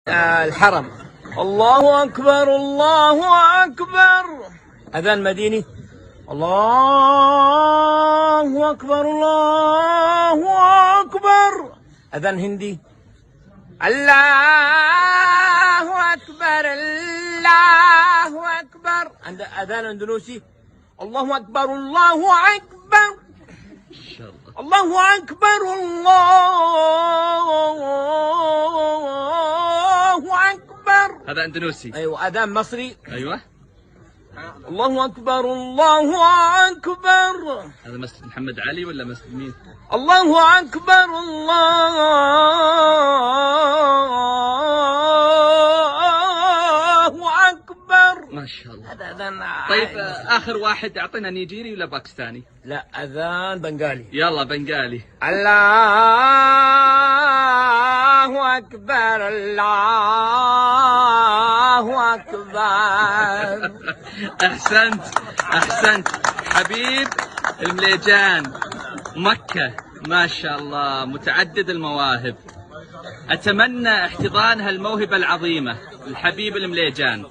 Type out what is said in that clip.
الحرم. الله أكبر الله أكبر. أذان مديني. الله أكبر الله أكبر. أذان هندي. الله أكبر الله أكبر. عند أذان أندونيسي. الله أكبر الله أكبر. الله أكبر الله أكبر. هذا اندونيسي. أيوة. أذان مصري. ايوه. الله أكبر الله أكبر. هذا مسجد محمد علي ولا مسجد مين؟ الله أكبر الله أكبر. ما شاء الله. هذا أذان. طيب آخر واحد أعطينا نيجيري ولا باكستاني؟ لا، أذان بنغالي. يلا بنغالي. الله أكبر الله أكبر. أحسنت أحسنت حبيب المليجان مكة، ما شاء الله متعدد المواهب. أتمنى احتضان هالموهبة العظيمة الحبيب المليجان.